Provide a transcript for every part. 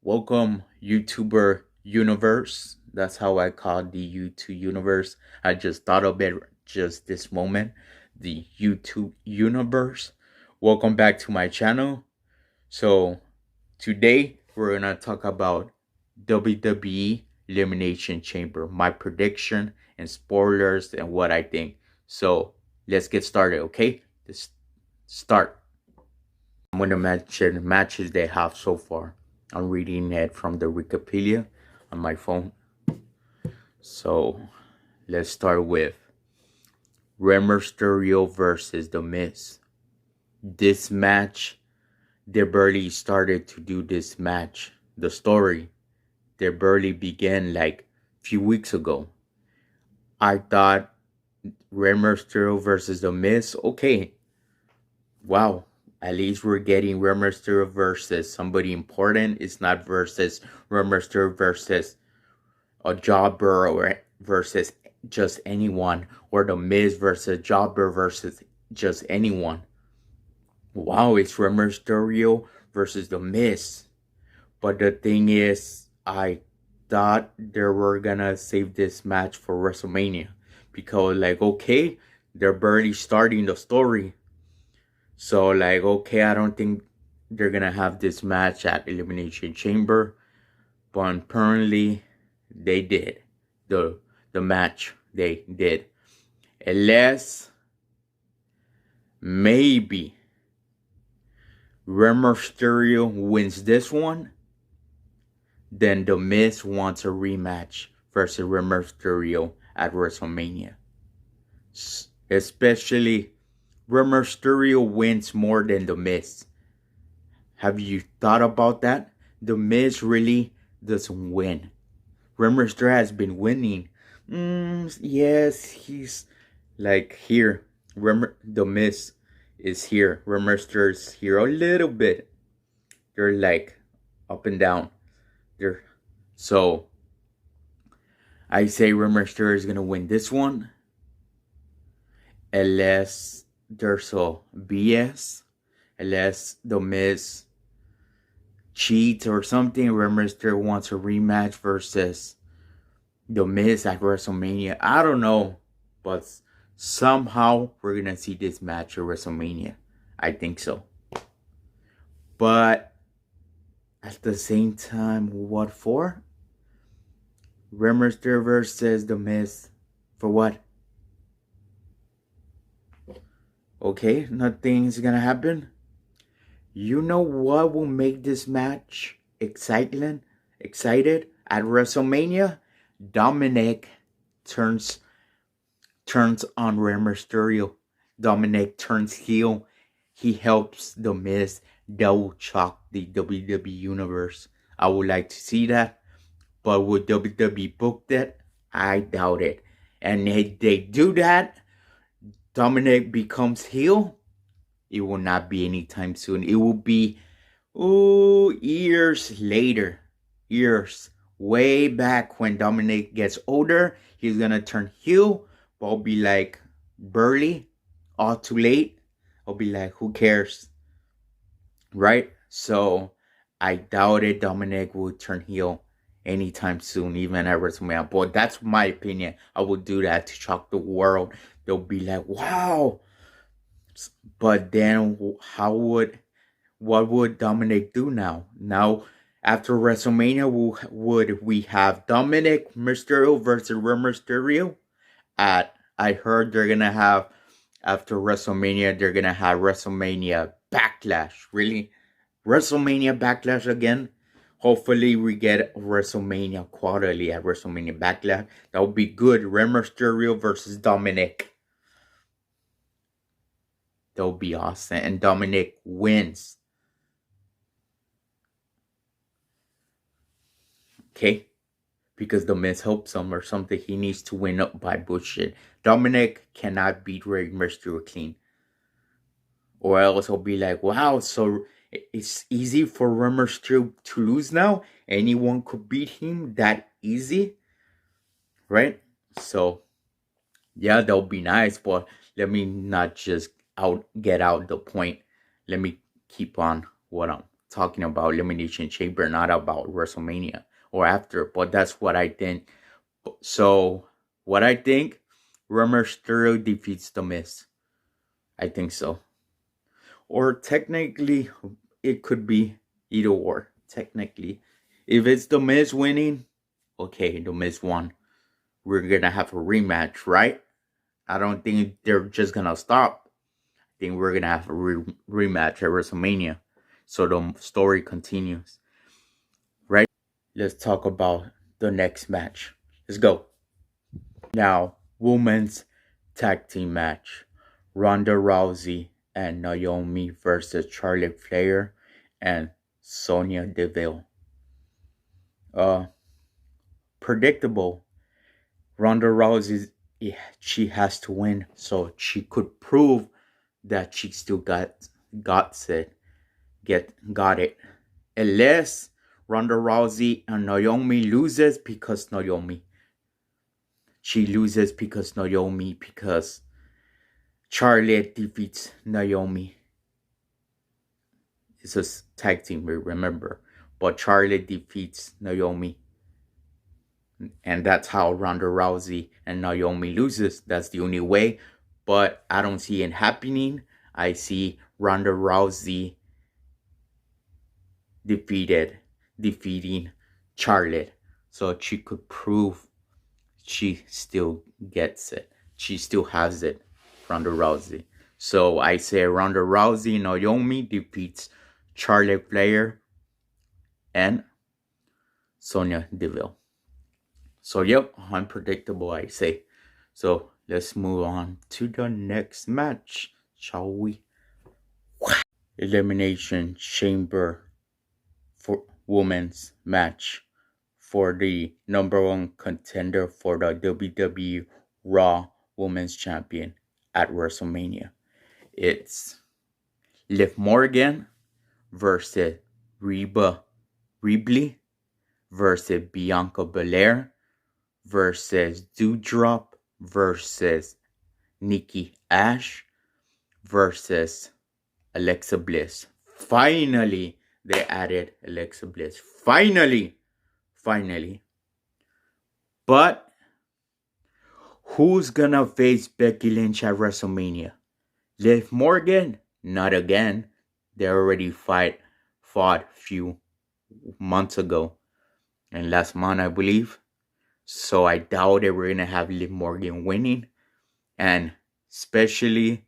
Welcome, YouTuber universe. That's how I call the YouTube universe. I just thought of it just this moment. The YouTube universe. Welcome back to my channel. So, today we're gonna talk about WWE Elimination Chamber, my prediction and spoilers and what I think. So, let's get started, okay? Let's start. I'm gonna mention matches they have so far. I'm reading it from the Wikipedia on my phone. So let's start with Rey Mysterio versus The Miz. This match, they barely started to do this match. The story, they barely began like a few weeks ago. I thought Rey Mysterio versus The Miz, okay. Wow. At least we're getting Rey Mysterio versus somebody important. It's not versus Rey Mysterio versus a jobber or versus just anyone, or The Miz versus jobber versus just anyone. Wow, it's Rey Mysterio versus The Miz. But the thing is, I thought they were gonna save this match for WrestleMania. Because like, okay, they're barely starting the story. So like, okay, I don't think they're gonna have this match at Elimination Chamber. But apparently they did. The match they did. Unless maybe Rey Mysterio wins this one, then The Miz wants a rematch versus Rey Mysterio at WrestleMania. Especially Rey Mysterio wins more than The Miz. Have you thought about that? The Miz really doesn't win. Rey Mysterio has been winning. Yes, he's like here. The Miz is here. Rey Mysterio is here a little bit. They're like up and down. So I say Rey Mysterio is gonna win this one, unless there's a BS, unless The Miz cheats or something. Rey Mysterio wants a rematch versus The Miz at WrestleMania. I don't know, but somehow we're gonna see this match at WrestleMania. I think so. But at the same time, what for? Rey Mysterio versus The Miz. For what? Okay, nothing's gonna happen. You know what will make this match excited at WrestleMania? Dominic turns on Rey Mysterio. Dominic turns heel. He helps The Miz double chalk the WWE Universe. I would like to see that. But would WWE book that? I doubt it. And if they do that, Dominic becomes heel. It will not be anytime soon. It will be years later. Years. Way back when Dominic gets older, he's gonna turn heel. But I'll be like, Burley, all too late. I'll be like, who cares? Right? So I doubt it Dominic will turn heel anytime soon, even at WrestleMania. But that's my opinion. I would do that to shock the world. They'll be like, wow. But then what would Dominic do now? Now, after WrestleMania, would we have Dominic Mysterio versus Rey Mysterio? I heard they're gonna have, after WrestleMania, they're gonna have WrestleMania Backlash. Really? WrestleMania Backlash again? Hopefully we get WrestleMania quarterly at WrestleMania Backlash. That would be good. Rey Mysterio versus Dominic. That would be awesome. And Dominic wins. Okay? Because The Miz helps him or something. He needs to win up by bullshit. Dominic cannot beat Rey Mysterio clean. Or else he'll be like, wow, so it's easy for Rey Mysterio to lose now? Anyone could beat him that easy? Right? So, yeah, that would be nice. But let me not just get out the point. Let me keep on what I'm talking about Elimination Chamber, not about WrestleMania or after. But that's what I think. So what I think, Rey Mysterio defeats The Miz. I think so. Or technically, it could be either or. Technically, if it's The Miz winning, okay, The Miz won. We're gonna have a rematch, right? I don't think they're just gonna stop. I think we're gonna have a rematch at WrestleMania, so the story continues, right? Let's talk about the next match. Let's go. Now, women's tag team match: Ronda Rousey and Naomi versus Charlotte Flair and Sonya Deville. Predictable. Ronda Rousey, she has to win so she could prove that she still got it. Unless Ronda Rousey and Naomi loses because Charlotte defeats Naomi. It's a tag team, remember, but Charlotte defeats Naomi. And that's how Ronda Rousey and Naomi loses. That's the only way. But I don't see it happening. I see Ronda Rousey defeating Charlotte. So she could prove she still gets it. She still has it, Ronda Rousey. So I say Ronda Rousey, Naomi defeats Charlotte Flair and Sonya Deville. So, yep, unpredictable, I say. So, let's move on to the next match, shall we? Elimination Chamber for women's match for the #1 contender for the WWE Raw Women's Champion at WrestleMania. It's Liv Morgan versus Rhea Ripley versus Bianca Belair versus Doudrop versus Nikki Ash versus Alexa Bliss. Finally, they added Alexa Bliss. Finally. But who's gonna face Becky Lynch at WrestleMania? Liv Morgan? Not again. They already fought a few months ago. And last month, I believe. So I doubt that we're going to have Liv Morgan winning. And especially,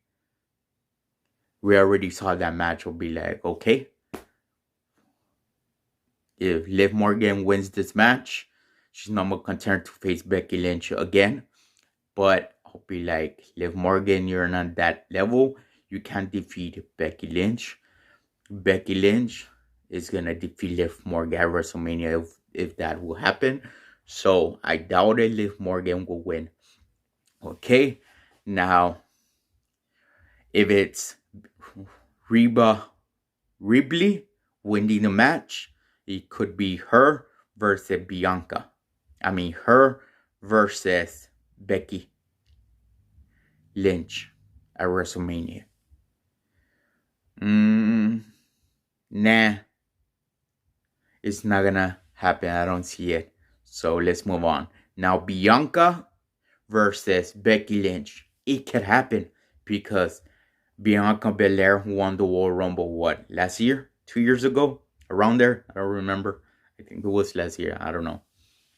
we already saw that match will be like, okay, if Liv Morgan wins this match, she's not going to contend to face Becky Lynch again. But I'll be like, Liv Morgan, you're not that level. You can't defeat Becky Lynch. Becky Lynch is going to defeat Liv Morgan at WrestleMania if that will happen. So I doubt that Liv Morgan will win. Okay, now if it's Rhea Ripley winning the match, it could be her versus Bianca. Her versus Becky Lynch at WrestleMania. Nah, it's not gonna happen. I don't see it. So let's move on. Now Bianca versus Becky Lynch. It could happen because Bianca Belair won the Royal Rumble, what, last year? 2 years ago? Around there? I don't remember. I think it was last year. I don't know.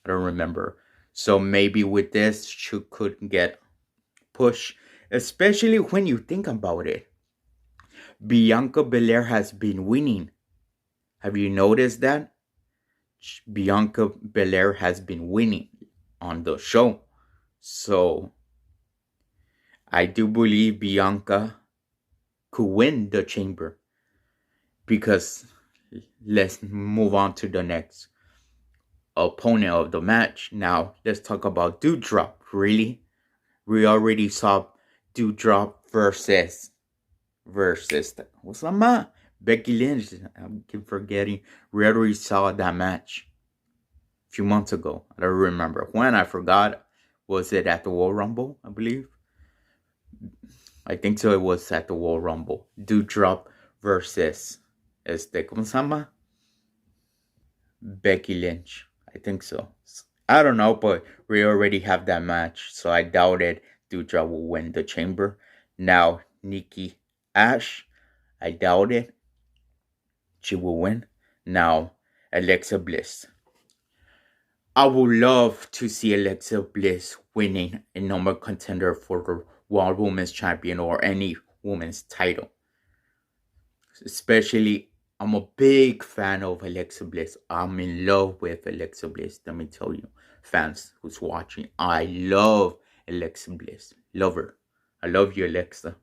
I don't remember. So maybe with this, she could get pushed. Especially when you think about it. Bianca Belair has been winning. Have you noticed that? Bianca Belair has been winning on the show. So I do believe Bianca could win the chamber. Because let's move on to the next opponent of the match. Now let's talk about Doudrop. Really? We already saw Doudrop versus what's that man? Becky Lynch. I keep forgetting. We already saw that match a few months ago. I don't remember when. I forgot. Was it at the Royal Rumble? I believe. I think so. It was at the Royal Rumble. Doudrop versus ¿cómo se llama? Becky Lynch. I think so. I don't know, but we already have that match, so I doubt it. Dutra will win the chamber. Now, Nikki Ash, I doubt it. She will win. Now, Alexa Bliss. I would love to see Alexa Bliss winning a number contender for the World Women's Champion or any women's title. Especially, I'm a big fan of Alexa Bliss. I'm in love with Alexa Bliss. Let me tell you, fans who's watching, I love Alexa Bliss. Love her. I love you, Alexa.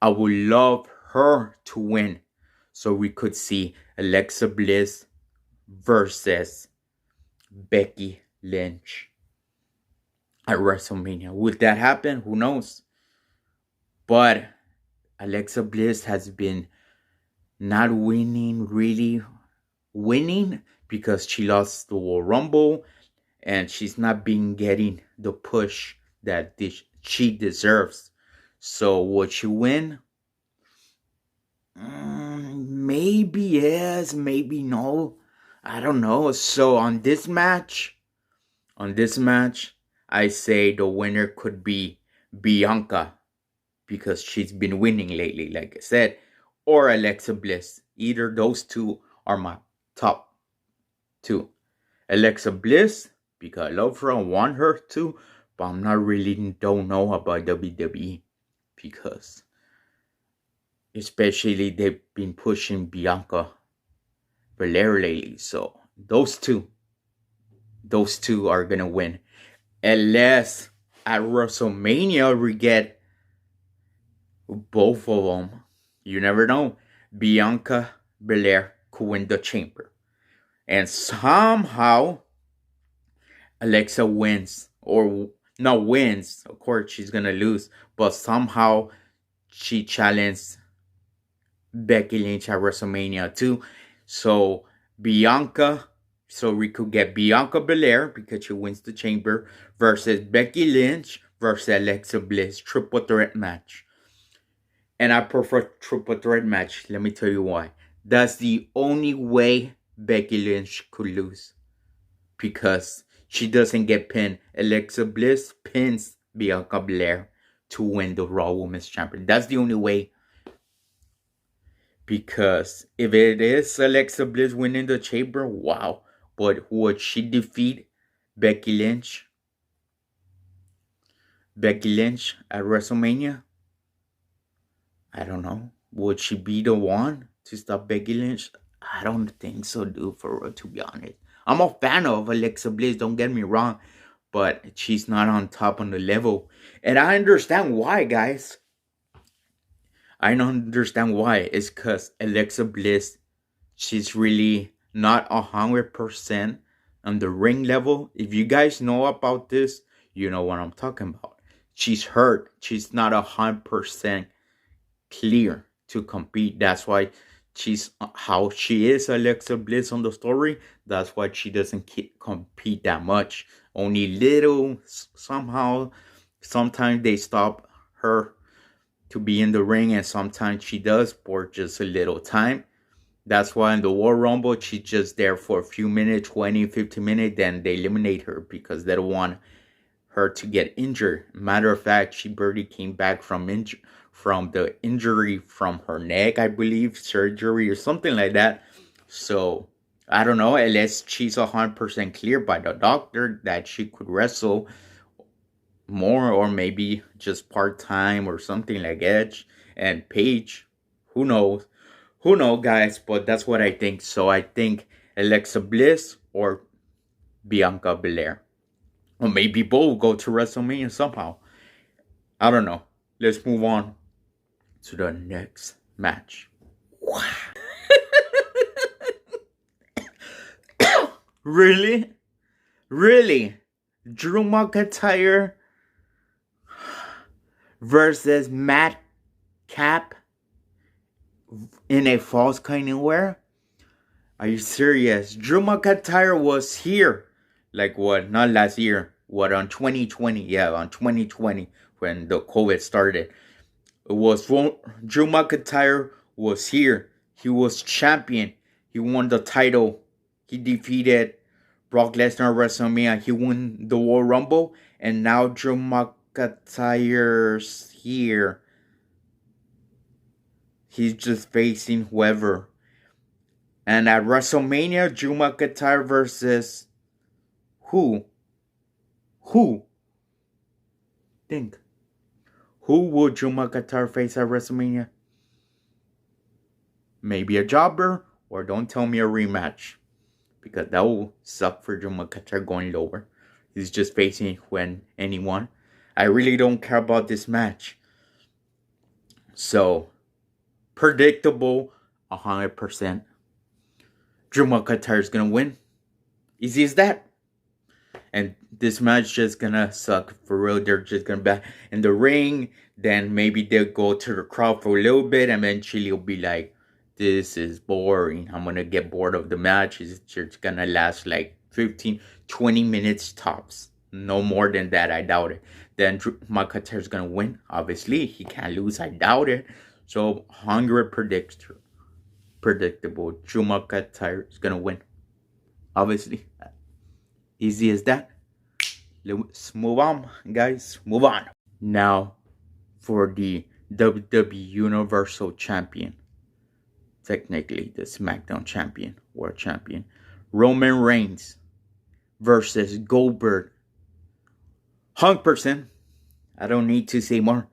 I would love her to win so we could see Alexa Bliss versus Becky Lynch at WrestleMania. Would that happen? Who knows? But Alexa Bliss has been not really winning because she lost the Royal Rumble and she's not been getting the push that she deserves. So would she win? Maybe yes, maybe no. I don't know. So on this match, I say the winner could be Bianca because she's been winning lately, like I said, or Alexa Bliss. Either those two are my top two. Alexa Bliss, because I love her, I want her to, but I'm not really don't know about WWE because especially they've been pushing Bianca Belair lately. So those two are gonna win. Unless at WrestleMania we get both of them. You never know. Bianca Belair could win the chamber. And somehow Alexa wins. Or not wins. Of course she's gonna lose. But somehow she challenged Becky Lynch at WrestleMania too. So Bianca, so we could get Bianca Belair because she wins the chamber versus Becky Lynch versus Alexa Bliss triple threat match. And I prefer triple threat match. Let me tell you why. That's the only way Becky Lynch could lose because she doesn't get pinned. Alexa Bliss pins Bianca Belair to win the Raw Women's Champion. That's the only way. Because if it is Alexa Bliss winning the chamber, wow. But would she defeat Becky Lynch? Becky Lynch at WrestleMania? I don't know. Would she be the one to stop Becky Lynch? I don't think so, dude, for real, to be honest. I'm a fan of Alexa Bliss, don't get me wrong. But she's not on top on the level. And I understand why, guys. I don't understand why. It's because Alexa Bliss, she's really not 100% on the ring level. If you guys know about this, you know what I'm talking about. She's hurt. She's not 100% clear to compete. That's why she's how she is, Alexa Bliss, on the story. That's why she doesn't compete that much. Only little somehow. Sometimes they stop her to be in the ring, and sometimes she does for just a little time. That's why in the Royal Rumble, she's just there for a few minutes, 20, 50 minutes, then they eliminate her because they don't want her to get injured. Matter of fact, she barely came back from the injury from her neck, I believe, surgery or something like that. So, I don't know, unless she's 100% clear by the doctor that she could wrestle more, or maybe just part-time or something like Edge and Paige. Who knows? Who knows, guys? But that's what I think. So I think Alexa Bliss or Bianca Belair. Or maybe both go to WrestleMania somehow. I don't know. Let's move on to the next match. Wow. Really? Really? Drew McIntyre versus Matt Cap in a Falls Count Anywhere? Are you serious? Drew McIntyre was here. Like what? Not last year. What, on 2020? Yeah, on 2020 when the COVID started. It was Drew McIntyre was here. He was champion. He won the title. He defeated Brock Lesnar at WrestleMania. He won the Royal Rumble. And now Drew McIntyre's here. He's just facing whoever. And at WrestleMania, Drew McIntyre versus who? Who? Think. Who will Drew McIntyre face at WrestleMania? Maybe a jobber, or don't tell me a rematch. Because that will suck for Drew McIntyre going lower. He's just facing anyone. I really don't care about this match. So, predictable, 100%. Drew McIntyre is going to win. Easy as that. And this match just going to suck. For real, they're just going to be in the ring. Then maybe they'll go to the crowd for a little bit. And eventually it'll be like, this is boring. I'm going to get bored of the match. It's just going to last like 15, 20 minutes tops. No more than that, I doubt it. Then Drew McIntyre is going to win. Obviously, he can't lose. I doubt it. So, 100 predictable. Drew McIntyre is going to win. Obviously. Easy as that. Let's move on, guys. Move on. Now, for the WWE Universal Champion. Technically, the Smackdown Champion. World Champion. Roman Reigns versus Goldberg. 100%. I don't need to say more.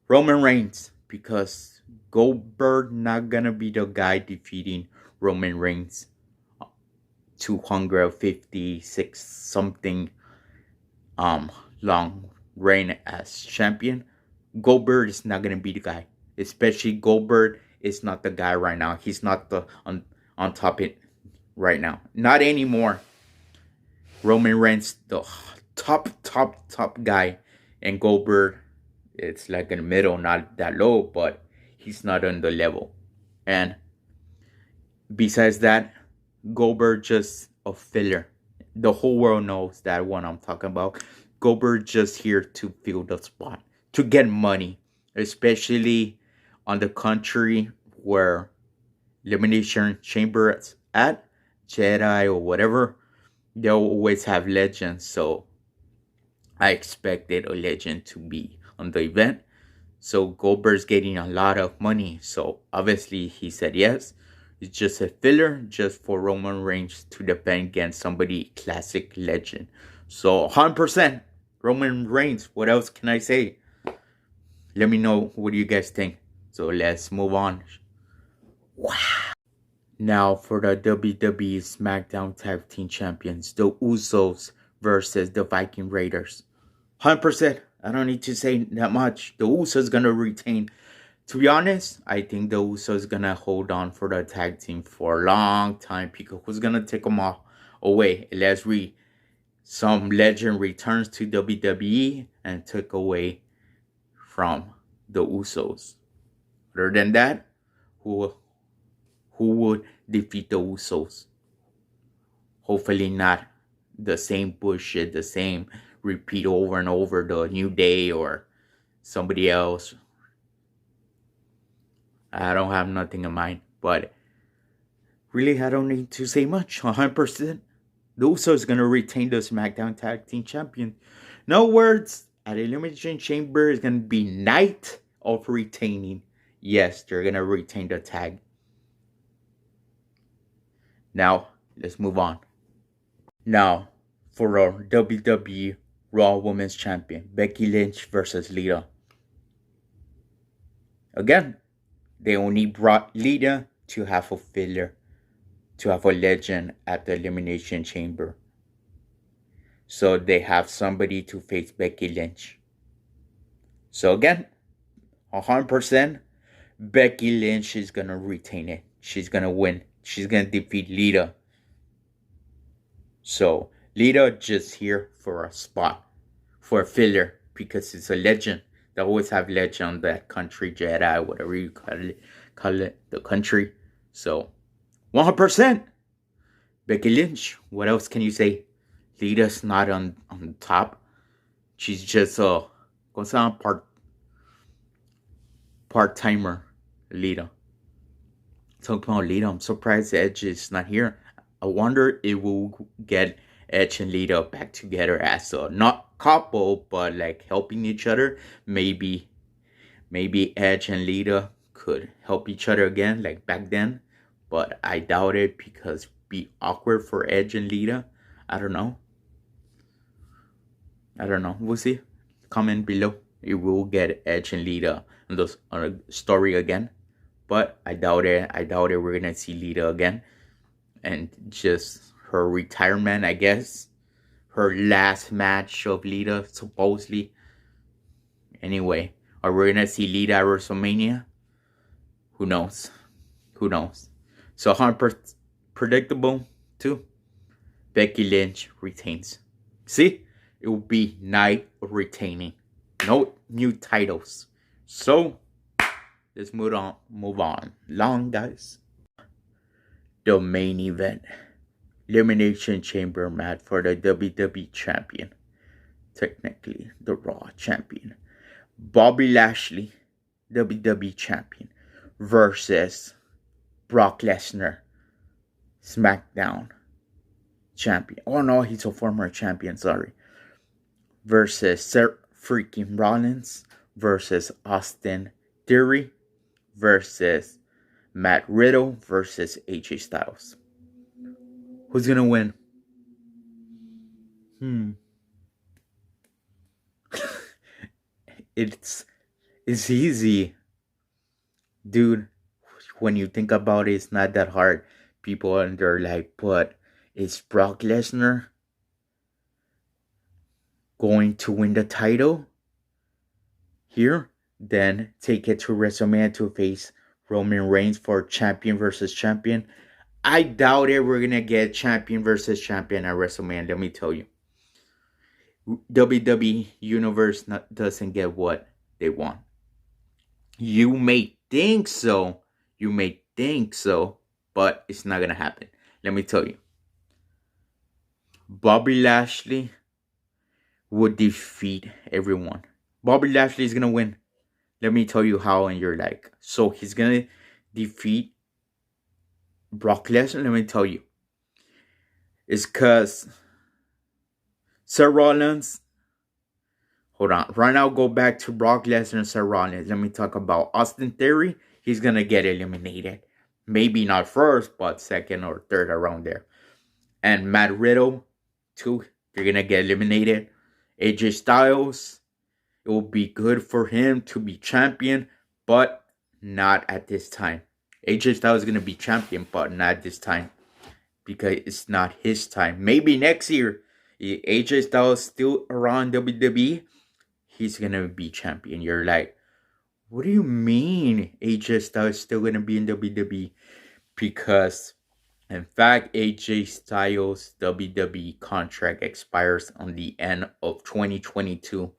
Roman Reigns. Because Goldberg not gonna be the guy defeating Roman Reigns 256 something long reign as champion. Goldberg is not gonna be the guy. Especially Goldberg is not the guy right now. He's not the on top it right now. Not anymore. Roman Reigns the top guy, and Goldberg it's like in the middle, not that low, but he's not on the level. And besides that, Goldberg just a filler. The whole world knows that one I'm talking about. Goldberg just here to fill the spot, to get money, especially on the country where Elimination Chamber is at, Jedi or whatever. They'll always have legends, so I expected a legend to be on the event. So Goldberg's getting a lot of money. So obviously he said yes. It's just a filler just for Roman Reigns to defend against somebody classic legend. So 100% Roman Reigns. What else can I say? Let me know what do you guys think. So let's move on. Wow. Now for the WWE Smackdown Tag Team Champions, the Usos versus the Viking Raiders. 100%. I don't need to say that much. The Usos gonna retain. To be honest, I think the Usos gonna hold on for the tag team for a long time. Because who's gonna take them all away? Unless some legend returns to WWE and took away from the Usos. Other than that, who would defeat the Usos? Hopefully not the same bullshit, the same repeat over and over, the New Day or somebody else. I don't have nothing in mind, but really I don't need to say much. 100%. The Usos gonna retain the SmackDown Tag Team Champion. No words. At Elimination Chamber is gonna be night of retaining. Yes, they're gonna retain the tag. Now, let's move on. Now, for our WWE Raw Women's Champion, Becky Lynch versus Lita. Again, they only brought Lita to have a filler, to have a legend at the Elimination Chamber. So they have somebody to face Becky Lynch. So again, 100%, Becky Lynch is going to retain it. She's going to win. She's going to defeat Lita. So Lita just here for a spot, for a filler, because it's a legend. They always have legend on that country, Jedi, whatever you call it, the country. So 100%, Becky Lynch. What else can you say? Lita's not on top. She's just a part-timer, Lita. Talking about Lita, I'm surprised Edge is not here. I wonder if we'll get Edge and Lita back together as a not couple, but like helping each other. Maybe Edge and Lita could help each other again, like back then. But I doubt it because it'd be awkward for Edge and Lita. I don't know. We'll see. Comment below if we'll get Edge and Lita on a story again. But I doubt it. We're gonna see Lita again. And just her retirement, I guess. Her last match of Lita, supposedly. Anyway, are we gonna see Lita at WrestleMania? Who knows? So predictable too. Becky Lynch retains. See? It will be night of retaining. No new titles. So let's move on. Long, guys. The main event. Elimination Chamber match for the WWE Champion. Technically, the Raw Champion. Bobby Lashley, WWE Champion, versus Brock Lesnar, Smackdown Champion. Oh no, he's a former champion, sorry. Versus Seth freaking Rollins, versus Austin Theory, versus Matt Riddle, versus AJ Styles. Who's gonna win? It's easy, dude. When you think about it, it's not that hard. People are like, but is Brock Lesnar going to win the title here? Then take it to WrestleMania to face Roman Reigns for champion versus champion. I doubt it. We're gonna get champion versus champion at WrestleMania. Let me tell you, WWE Universe doesn't get what they want. You may think so, but it's not gonna happen. Let me tell you, Bobby Lashley would defeat everyone. Bobby Lashley is gonna win. Let me tell you how, and you're like, so he's gonna defeat Brock Lesnar? Let me tell you, it's because Seth Rollins. Hold on. Right now, go back to Brock Lesnar and Seth Rollins. Let me talk about Austin Theory. He's going to get eliminated. Maybe not first, but second or third around there. And Matt Riddle, too. They're going to get eliminated. AJ Styles. It will be good for him to be champion, but not at this time. AJ Styles is going to be champion, but not this time. Because it's not his time. Maybe next year. If AJ Styles still around WWE, he's going to be champion. You're like, what do you mean AJ Styles is still going to be in WWE? Because, in fact, AJ Styles' WWE contract expires on the end of 2022.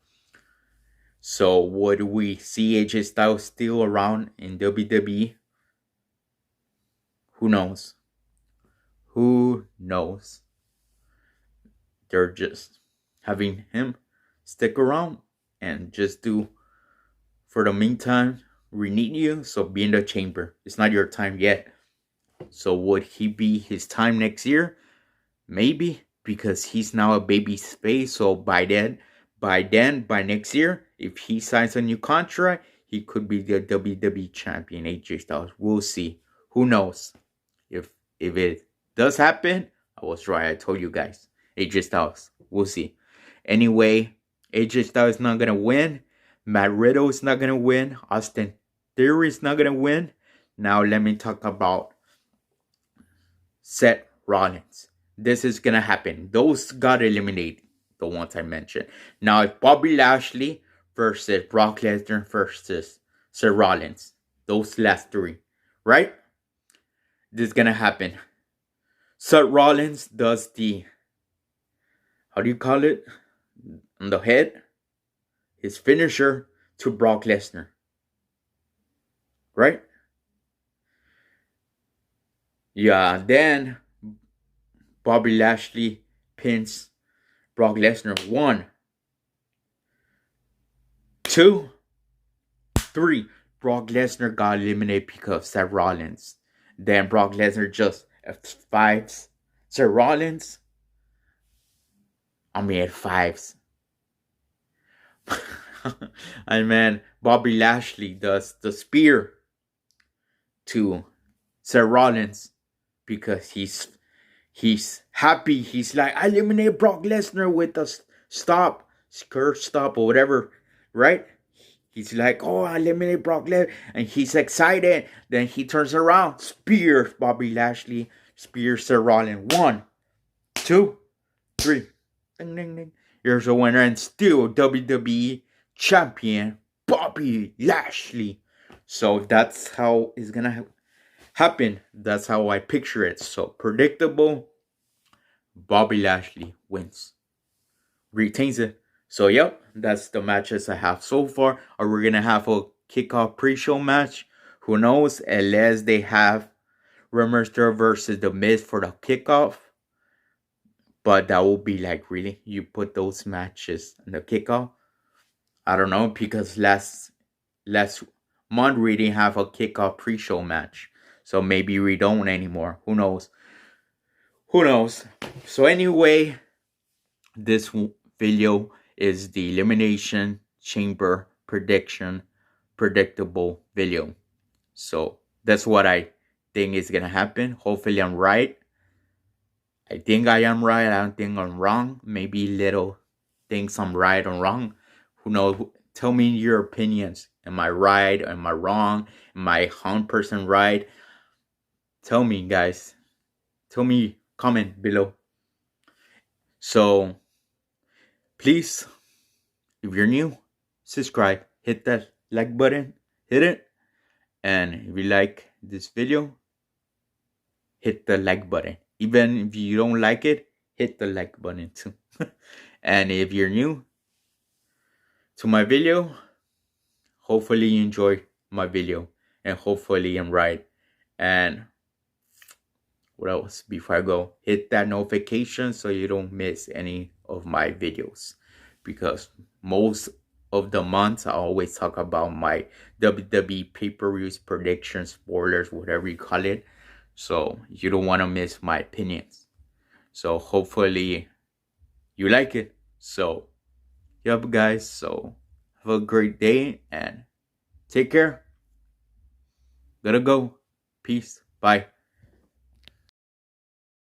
So, would we see AJ Styles still around in WWE? Who knows? They're just having him stick around and just do, for the meantime, we need you, so be in the chamber. It's not your time yet. So would he be his time next year? Maybe, because he's now a baby face. So by next year, if he signs a new contract, he could be the WWE champion, AJ Styles. We'll see. Who knows? If it does happen, I was right. I told you guys. AJ Styles. We'll see. Anyway, AJ Styles is not going to win. Matt Riddle is not going to win. Austin Theory is not going to win. Now let me talk about Seth Rollins. This is going to happen. Those got eliminated. The ones I mentioned. Now it's Bobby Lashley versus Brock Lesnar versus Seth Rollins. Those last three. Right? This is going to happen. Seth Rollins does the, how do you call it? On the head. His finisher to Brock Lesnar. Right? Yeah, then Bobby Lashley pins Brock Lesnar. 1, 2, 3. Brock Lesnar got eliminated because of Seth Rollins. Then Brock Lesnar just F5s Seth Rollins. I mean, F5s. And man, Bobby Lashley does the spear to Seth Rollins because he's happy. He's like, I eliminated Brock Lesnar with a stop, curve stop or whatever, right? He's like, oh, I eliminated Brock Lesnar, and he's excited. Then he turns around, spear Bobby Lashley, spear Seth Rollins. 1, 2, 3. Ding, ding, ding. Here's a winner and still WWE champion Bobby Lashley. So that's how it's gonna happen. That's how I picture it. So predictable. Bobby Lashley wins, retains it. So yep, that's the matches I have so far. Are we gonna have a kickoff pre-show match? Who knows? Unless they have Rumorster versus The Miz for the kickoff. But that will be like, really? You put those matches in the kickoff? I don't know, because last month we didn't have a kickoff pre-show match. So maybe we don't anymore. Who knows? Who knows? So anyway, this video is the Elimination Chamber prediction, predictable video. So that's what I think is going to happen. Hopefully I'm right. I think I am right. I don't think I'm wrong. Maybe little things I'm right or wrong. Who knows? Tell me your opinions. Am I right? Am I wrong? Am I 100% right? Tell me, guys. Tell me, comment below. So, please, if you're new, subscribe. Hit that like button. Hit it. And if you like this video, hit the like button. Even if you don't like it, hit the like button too. And if you're new to my video, hopefully you enjoy my video. And hopefully I'm right. And what else? Before I go, hit that notification so you don't miss any of my videos. Because most of the months I always talk about my WWE pay-per-views, predictions, spoilers, whatever you call it. So you don't want to miss my opinions. So hopefully you like it. So yep, guys. So have a great day and take care. Gotta go. Peace. Bye.